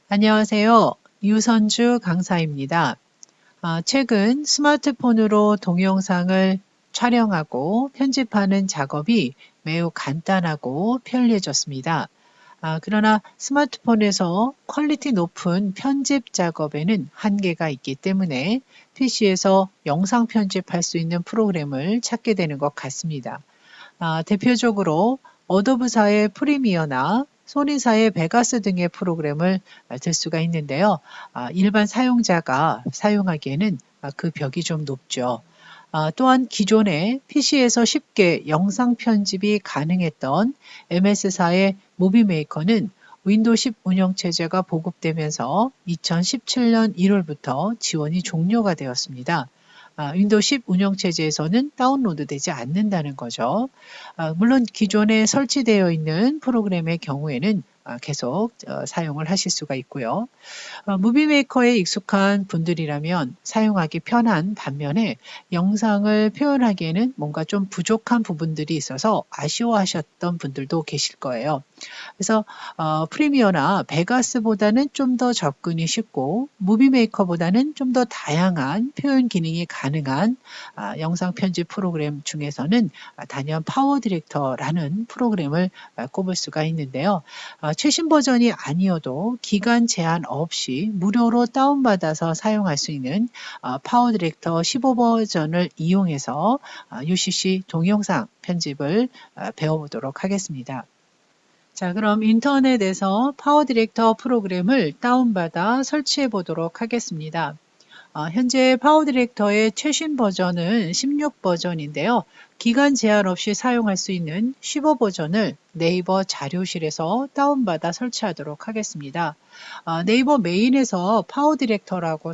안녕하세요. 유선주 강사입니다. 최근 스마트폰으로 동영상을 촬영하고 편집하는 작업이 매우 간단하고 편리해졌습니다. 그러나 스마트폰에서 퀄리티 높은 편집 작업에는 한계가 있기 때문에 PC에서 영상 편집할 수 있는 프로그램을 찾게 되는 것 같습니다. 대표적으로 어도브사의 프리미어나 소니사의 베가스 등의 프로그램을 들 수가 있는데요. 일반 사용자가 사용하기에는 그 벽이 좀 높죠. 또한 기존에 PC에서 쉽게 영상 편집이 가능했던 MS사의 무비메이커는 윈도우 10 운영체제가 보급되면서 2017년 1월부터 지원이 종료가 되었습니다. 윈도우 10 운영체제에서는 다운로드되지 않는다는 거죠. 물론 기존에 설치되어 있는 프로그램의 경우에는 계속 사용을 하실 수가 있고요. 무비메이커에 익숙한 분들이라면 사용하기 편한 반면에 영상을 표현하기에는 뭔가 좀 부족한 부분들이 있어서 아쉬워하셨던 분들도 계실 거예요. 그래서 프리미어나 베가스보다는 좀 더 접근이 쉽고 무비메이커보다는 좀 더 다양한 표현 기능이 가능한 영상 편집 프로그램 중에서는 단연 파워 디렉터라는 프로그램을 꼽을 수가 있는데요. 최신 버전이 아니어도 기간 제한 없이 무료로 다운받아서 사용할 수 있는 파워 디렉터 15 버전을 이용해서 UCC 동영상 편집을 배워보도록 하겠습니다. 자, 그럼 인터넷에서 파워 디렉터 프로그램을 다운받아 설치해 보도록 하겠습니다. 현재 파워 디렉터의 최신 버전은 16 버전인데요. 기간 제한 없이 사용할 수 있는 15 버전을 네이버 자료실에서 다운받아 설치하도록 하겠습니다. 네이버 메인에서 파워 디렉터라고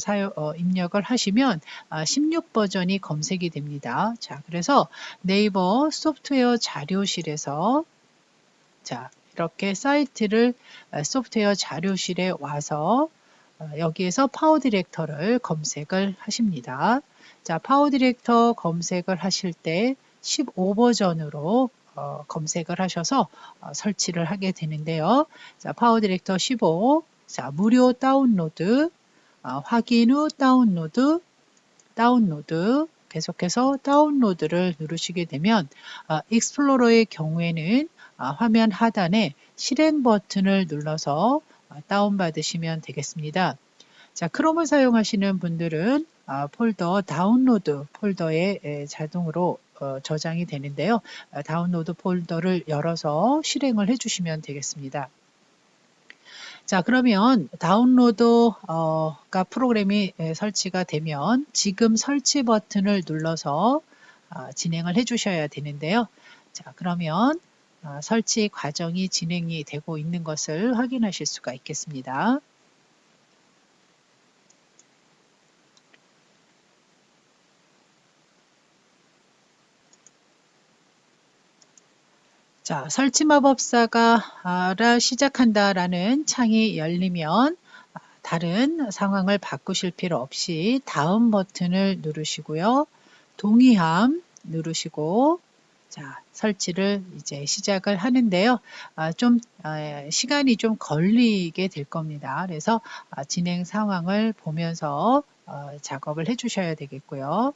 입력을 하시면 16 버전이 검색이 됩니다. 자, 그래서 네이버 소프트웨어 자료실에서 자, 이렇게 사이트를 소프트웨어 자료실에 와서 여기에서 파워 디렉터를 검색을 하십니다. 자, 파워 디렉터 검색을 하실 때 15 버전으로 검색을 하셔서 설치를 하게 되는데요. 자, 파워 디렉터 15, 자, 무료 다운로드, 확인 후 다운로드, 계속해서 다운로드를 누르시게 되면 익스플로러의 경우에는 화면 하단에 실행 버튼을 눌러서 다운받으시면 되겠습니다. 자, 크롬을 사용하시는 분들은 폴더 다운로드 폴더에 자동으로 저장이 되는데요. 다운로드 폴더를 열어서 실행을 해주시면 되겠습니다. 자, 그러면 다운로드가 프로그램이 설치가 되면 지금 설치 버튼을 눌러서 진행을 해주셔야 되는데요. 자, 그러면 설치 과정이 진행이 되고 있는 것을 확인하실 수가 있겠습니다. 자, 설치 마법사가 시작한다라는 창이 열리면 다른 상황을 바꾸실 필요 없이 다음 버튼을 누르시고요. 동의함 누르시고 자, 설치를 이제 시작을 하는데요. 시간이 좀 걸리게 될 겁니다. 그래서 진행 상황을 보면서 작업을 해 주셔야 되겠고요.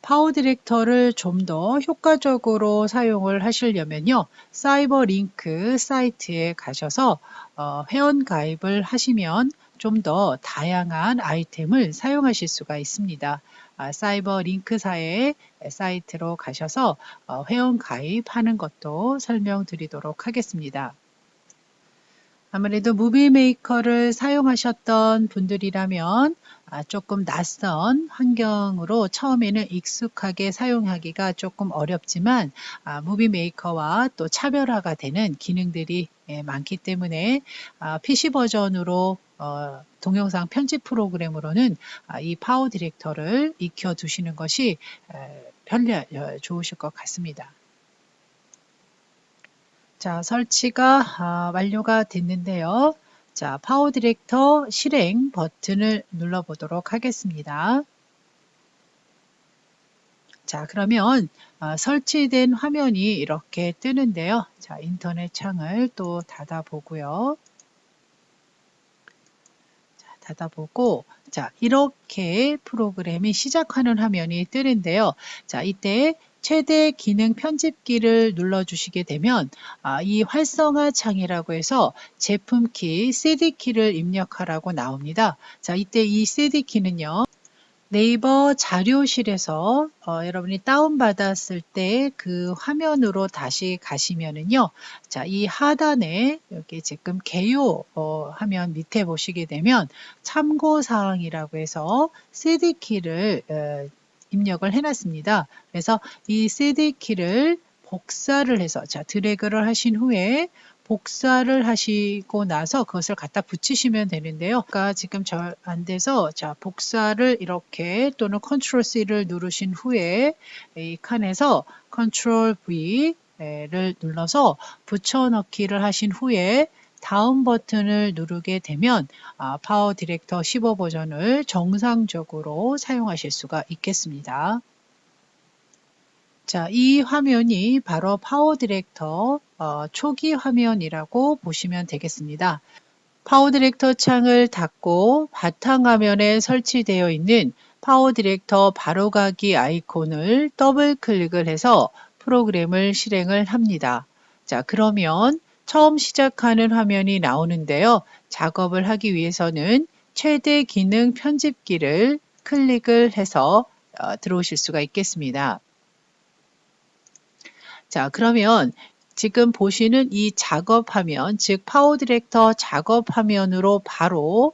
파워 디렉터를 좀 더 효과적으로 사용을 하시려면요. 사이버 링크 사이트에 가셔서 회원 가입을 하시면 좀 더 다양한 아이템을 사용하실 수가 있습니다. 사이버 링크사의 사이트로 가셔서 회원 가입하는 것도 설명드리도록 하겠습니다. 아무래도 무비 메이커를 사용하셨던 분들이라면 조금 낯선 환경으로 처음에는 익숙하게 사용하기가 조금 어렵지만 무비 메이커와 또 차별화가 되는 기능들이 많기 때문에 PC 버전으로 동영상 편집 프로그램으로는 이 파워 디렉터를 익혀 두시는 것이 좋으실 것 같습니다. 자, 설치가 완료가 됐는데요. 자, 파워 디렉터 실행 버튼을 눌러 보도록 하겠습니다. 자, 그러면 설치된 화면이 이렇게 뜨는데요. 자, 인터넷 창을 또 닫아 보고요. 닫아보고 자, 이렇게 프로그램이 시작하는 화면이 뜨는데요. 자, 이때 최대 기능 편집키를 눌러주시게 되면 이 활성화 창이라고 해서 제품키 CD키를 입력하라고 나옵니다. 자, 이때 이 CD키는요. 네이버 자료실에서 여러분이 다운받았을 때 그 화면으로 다시 가시면은요. 자, 이 하단에 여기 지금 개요 화면 밑에 보시게 되면 참고사항이라고 해서 CD키를 입력을 해놨습니다. 그래서 이 CD키를 복사를 해서 자, 드래그를 하신 후에 복사를 하시고 나서 그것을 갖다 붙이시면 되는데요. 그러니까 지금 잘 안 돼서 자, 복사를 이렇게 또는 컨트롤 C를 누르신 후에 이 칸에서 컨트롤 V를 눌러서 붙여넣기를 하신 후에 다음 버튼을 누르게 되면 파워 디렉터 15 버전을 정상적으로 사용하실 수가 있겠습니다. 자, 이 화면이 바로 파워 디렉터 초기 화면이라고 보시면 되겠습니다. 파워 디렉터 창을 닫고 바탕화면에 설치되어 있는 파워 디렉터 바로가기 아이콘을 더블 클릭을 해서 프로그램을 실행을 합니다. 자, 그러면 처음 시작하는 화면이 나오는데요. 작업을 하기 위해서는 최대 기능 편집기를 클릭을 해서 들어오실 수가 있겠습니다. 자, 그러면 지금 보시는 이 작업화면, 즉 파워 디렉터 작업화면으로 바로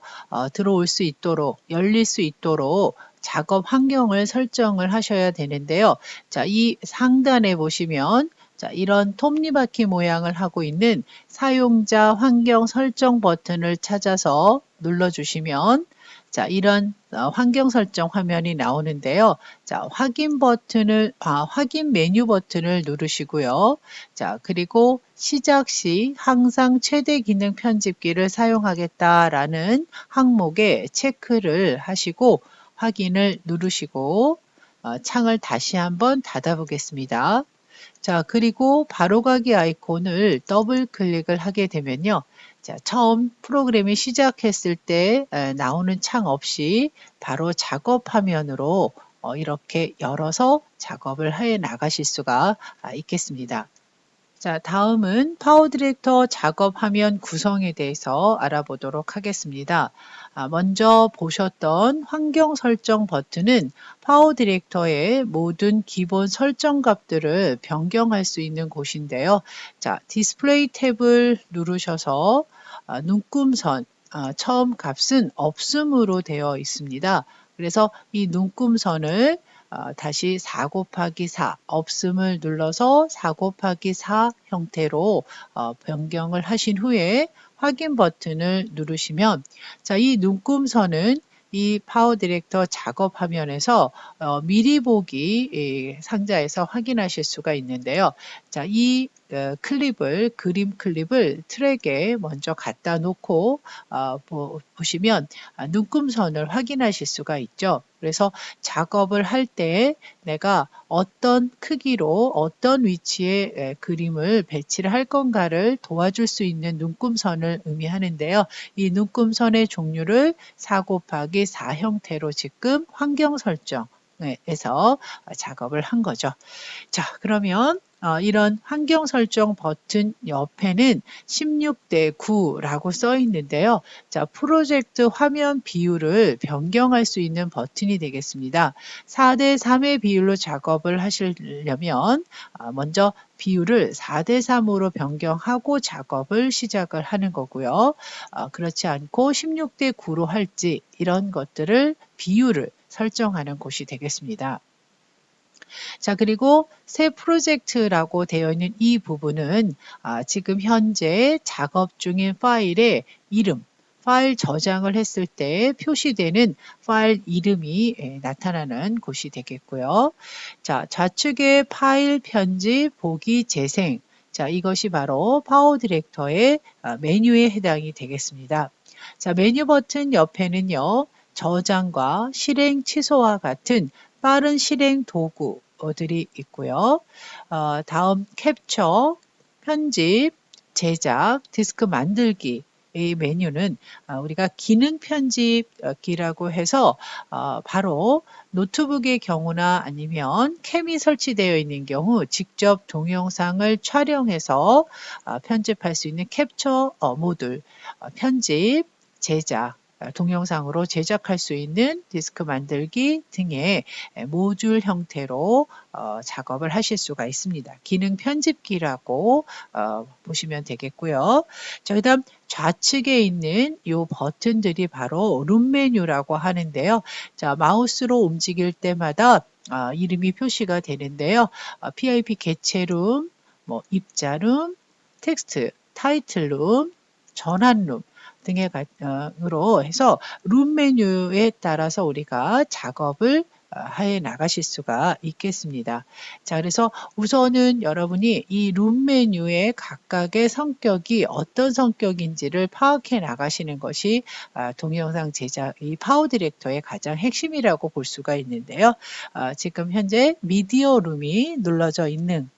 들어올 수 있도록, 열릴 수 있도록 작업 환경을 설정을 하셔야 되는데요. 자, 이 상단에 보시면 자, 이런 톱니바퀴 모양을 하고 있는 사용자 환경 설정 버튼을 찾아서 눌러주시면 자, 이런 환경 설정 화면이 나오는데요. 자, 확인 메뉴 버튼을 누르시고요. 자, 그리고 시작 시 항상 최대 기능 편집기를 사용하겠다라는 항목에 체크를 하시고 확인을 누르시고 창을 다시 한번 닫아 보겠습니다. 자, 그리고 바로가기 아이콘을 더블 클릭을 하게 되면요. 자, 처음 프로그램이 시작했을 때 나오는 창 없이 바로 작업 화면으로 이렇게 열어서 작업을 해 나가실 수가 있겠습니다. 자, 다음은 파워 디렉터 작업 화면 구성에 대해서 알아보도록 하겠습니다. 먼저 보셨던 환경 설정 버튼은 파워 디렉터의 모든 기본 설정 값들을 변경할 수 있는 곳인데요. 자, 디스플레이 탭을 누르셔서 눈금선 처음 값은 없음으로 되어 있습니다. 그래서 이 눈금선을 다시 4 곱하기 4 없음을 눌러서 4 곱하기 4 형태로 변경을 하신 후에 확인 버튼을 누르시면 자, 이 눈금선은 이 파워 디렉터 작업 화면에서 미리 보기 상자에서 확인하실 수가 있는데요. 자, 이 그림 클립을 트랙에 먼저 갖다 놓고 보시면 눈금선을 확인하실 수가 있죠. 그래서 작업을 할 때 내가 어떤 크기로 어떤 위치에 그림을 배치를 할 건가를 도와줄 수 있는 눈금선을 의미하는데요. 이 눈금선의 종류를 4 곱하기 4 형태로 지금 환경 설정에서 작업을 한 거죠. 자, 그러면 이런 환경 설정 버튼 옆에는 16대 9라고 써 있는데요. 자, 프로젝트 화면 비율을 변경할 수 있는 버튼이 되겠습니다. 4대 3의 비율로 작업을 하시려면 먼저 비율을 4대 3으로 변경하고 작업을 시작을 하는 거고요. 그렇지 않고 16대 9로 할지 이런 것들을 비율을 설정하는 곳이 되겠습니다. 자, 그리고 새 프로젝트라고 되어 있는 이 부분은 지금 현재 작업 중인 파일의 이름, 파일 저장을 했을 때 표시되는 파일 이름이 나타나는 곳이 되겠고요. 자, 좌측에 파일 편집, 보기, 재생. 자, 이것이 바로 파워 디렉터의 메뉴에 해당이 되겠습니다. 자, 메뉴 버튼 옆에는요, 저장과 실행 취소와 같은 빠른 실행 도구들이 있고요. 다음 캡처, 편집, 제작, 디스크 만들기, 이 메뉴는 우리가 기능 편집기라고 해서 바로 노트북의 경우나 아니면 캠이 설치되어 있는 경우 직접 동영상을 촬영해서 편집할 수 있는 캡처 모듈, 편집, 제작, 동영상으로 제작할 수 있는 디스크 만들기 등의 모듈 형태로 작업을 하실 수가 있습니다. 기능 편집기라고 보시면 되겠고요. 자, 그다음 좌측에 있는 이 버튼들이 바로 룸 메뉴라고 하는데요. 자, 마우스로 움직일 때마다 이름이 표시가 되는데요. PIP 개체룸, 뭐 입자룸, 텍스트, 타이틀룸, 전환룸 등의 으로 해서 룸 메뉴에 따라서 우리가 작업을 해 나가실 수가 있겠습니다. 자, 그래서 우선은 여러분이 이 룸 메뉴의 각각의 성격이 어떤 성격인지를 파악해 나가시는 것이 동영상 제작, 이 파워 디렉터의 가장 핵심이라고 볼 수가 있는데요. 지금 현재 미디어 룸이 눌러져 있는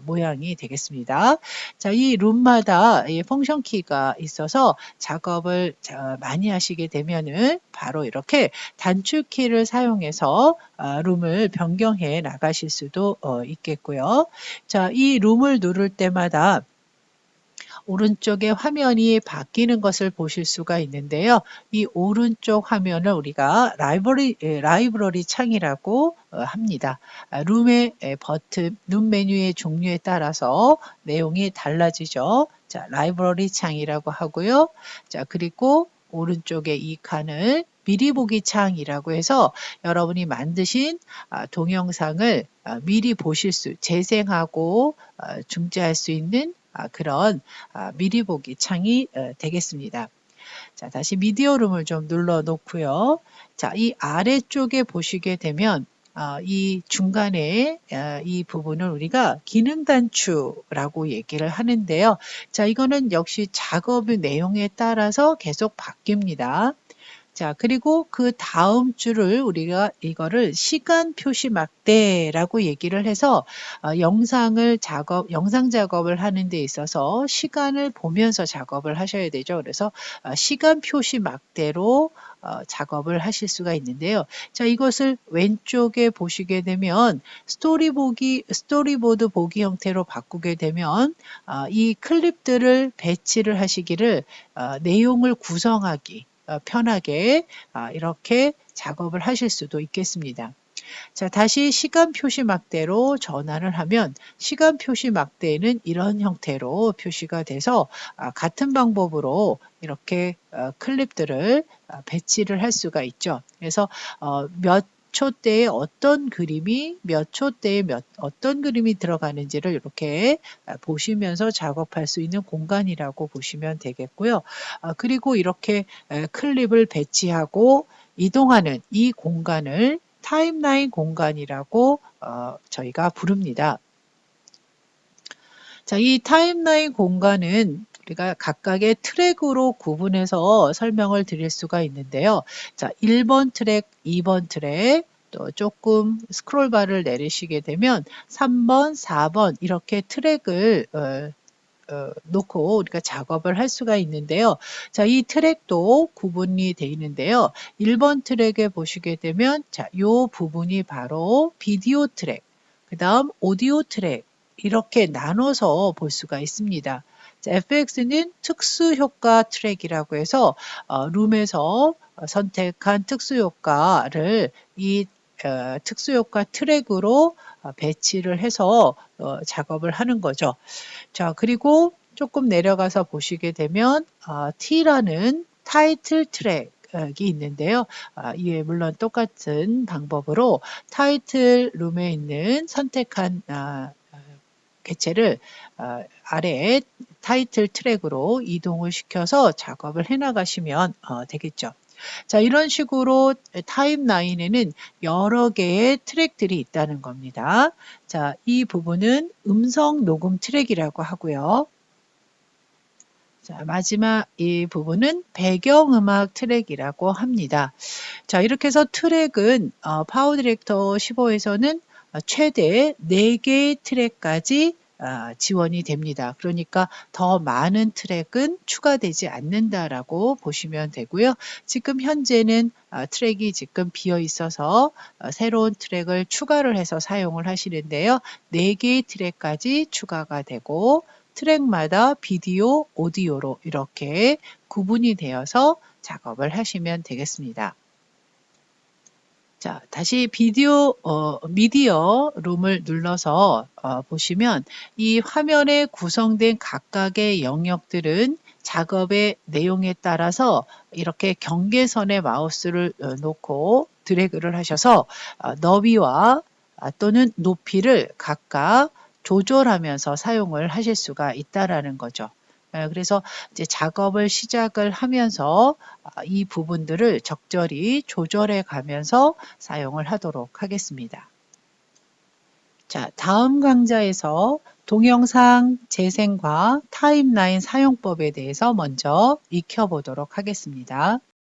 모양이 되겠습니다. 자, 이 룸마다 이 펑션 키가 있어서 작업을 많이 하시게 되면은 바로 이렇게 단축키를 사용해서 룸을 변경해 나가실 수도 있겠고요. 자, 이 룸을 누를 때마다 오른쪽에 화면이 바뀌는 것을 보실 수가 있는데요. 이 오른쪽 화면을 우리가 라이브러리 창이라고 합니다. 룸의 버튼, 룸 메뉴의 종류에 따라서 내용이 달라지죠. 자, 라이브러리 창이라고 하고요. 자, 그리고 오른쪽에 이 칸을 미리 보기 창이라고 해서 여러분이 만드신 동영상을 미리 보실 수, 재생하고 중지할 수 있는 그런 미리 보기 창이 되겠습니다. 자, 다시 미디어 룸을 좀 눌러 놓고요. 자, 이 아래쪽에 보시게 되면 이 중간에 이 부분을 우리가 기능 단추라고 얘기를 하는데요. 자, 이거는 역시 작업의 내용에 따라서 계속 바뀝니다. 자, 그리고 그 다음 줄을 우리가 이거를 시간 표시 막대라고 얘기를 해서 영상 작업을 하는 데 있어서 시간을 보면서 작업을 하셔야 되죠. 그래서 시간 표시 막대로 작업을 하실 수가 있는데요. 자, 이것을 왼쪽에 보시게 되면 스토리보드 보기 형태로 바꾸게 되면 이 클립들을 배치를 하시기를 내용을 구성하기 편하게 이렇게 작업을 하실 수도 있겠습니다. 자, 다시 시간 표시 막대로 전환을 하면 시간 표시 막대는 이런 형태로 표시가 돼서 같은 방법으로 이렇게 클립들을 배치를 할 수가 있죠. 그래서 몇 초대에 어떤 그림이 몇 초대에 어떤 그림이 들어가는지를 이렇게 보시면서 작업할 수 있는 공간이라고 보시면 되겠고요. 그리고 이렇게 클립을 배치하고 이동하는 이 공간을 타임라인 공간이라고 저희가 부릅니다. 자, 이 타임라인 공간은 우리가 각각의 트랙으로 구분해서 설명을 드릴 수가 있는데요. 자, 1번 트랙, 2번 트랙, 또 조금 스크롤바를 내리시게 되면 3번, 4번 이렇게 트랙을 놓고 우리가 작업을 할 수가 있는데요. 자, 이 트랙도 구분이 되어 있는데요. 1번 트랙에 보시게 되면 자, 요 부분이 바로 비디오 트랙, 그 다음 오디오 트랙 이렇게 나눠서 볼 수가 있습니다. 자, FX는 특수효과 트랙이라고 해서 룸에서 선택한 특수효과를 이 특수효과 트랙으로 배치를 해서 작업을 하는 거죠. 자, 그리고 조금 내려가서 보시게 되면 T라는 타이틀 트랙이 있는데요. 이에 물론 똑같은 방법으로 타이틀 룸에 있는 선택한 개체를 아래에 타이틀 트랙으로 이동을 시켜서 작업을 해 나가시면 되겠죠. 자, 이런 식으로 타임라인에는 여러 개의 트랙들이 있다는 겁니다. 자, 이 부분은 음성 녹음 트랙이라고 하고요. 자, 마지막 이 부분은 배경음악 트랙이라고 합니다. 자, 이렇게 해서 트랙은 파워 디렉터 15에서는 최대 4개의 트랙까지 지원이 됩니다. 그러니까 더 많은 트랙은 추가되지 않는다라고 보시면 되고요. 지금 현재는 트랙이 지금 비어 있어서 새로운 트랙을 추가를 해서 사용을 하시는데요. 4개의 트랙까지 추가가 되고 트랙마다 비디오, 오디오로 이렇게 구분이 되어서 작업을 하시면 되겠습니다. 자, 다시 미디어 룸을 눌러서 보시면 이 화면에 구성된 각각의 영역들은 작업의 내용에 따라서 이렇게 경계선에 마우스를 놓고 드래그를 하셔서 너비와 또는 높이를 각각 조절하면서 사용을 하실 수가 있다라는 거죠. 그래서 이제 작업을 시작을 하면서 이 부분들을 적절히 조절해 가면서 사용을 하도록 하겠습니다. 자, 다음 강좌에서 동영상 재생과 타임라인 사용법에 대해서 먼저 익혀보도록 하겠습니다.